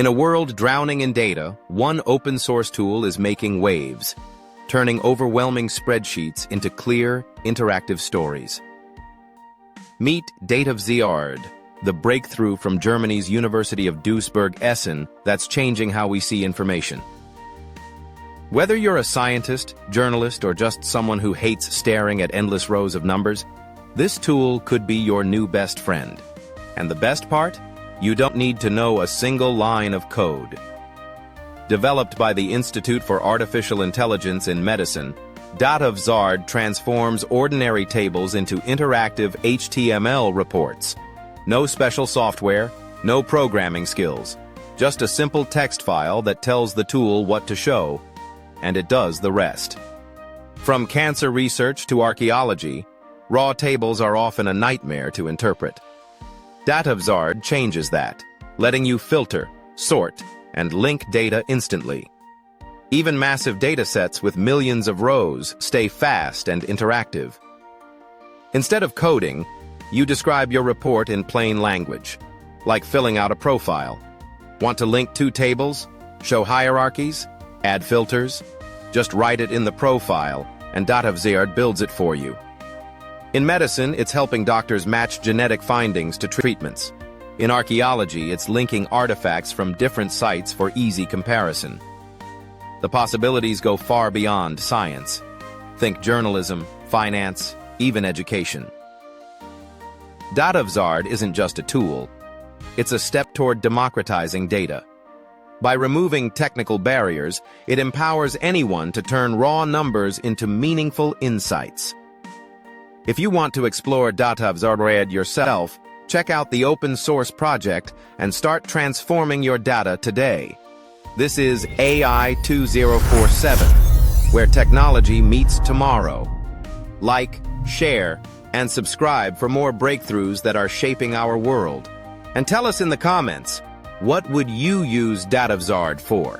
In a world drowning in data, one open-source tool is making waves, turning overwhelming spreadsheets into clear, interactive stories. Meet Datavzrd, the breakthrough from Germany's University of Duisburg, Essen that's changing how we see information. Whether you're a scientist, journalist, or just someone who hates staring at endless rows of numbers, this tool could be your new best friend. And the best part? You don't need to know a single line of code. Developed by the Institute for Artificial Intelligence in Medicine, Datavzrd transforms ordinary tables into interactive HTML reports. No special software, no programming skills, just a simple text file that tells the tool what to show, and it does the rest. From cancer research to archaeology, raw tables are often a nightmare to interpret. Datavzrd changes that, letting you filter, sort, and link data instantly. Even massive datasets with millions of rows stay fast and interactive. Instead of coding, you describe your report in plain language, like filling out a profile. Want to link two tables, show hierarchies, add filters? Just write it in the profile, and Datavzrd builds it for you. In medicine, it's helping doctors match genetic findings to treatments. In archaeology, it's linking artifacts from different sites for easy comparison. The possibilities go far beyond science. Think journalism, finance, even education. Datavzrd isn't just a tool. It's a step toward democratizing data. By removing technical barriers, it empowers anyone to turn raw numbers into meaningful insights. If you want to explore Datavzrd yourself, check out the open source project and start transforming your data today. This is AI 2047, where technology meets tomorrow. Like, share, and subscribe for more breakthroughs that are shaping our world. And tell us in the comments, what would you use Datavzrd for?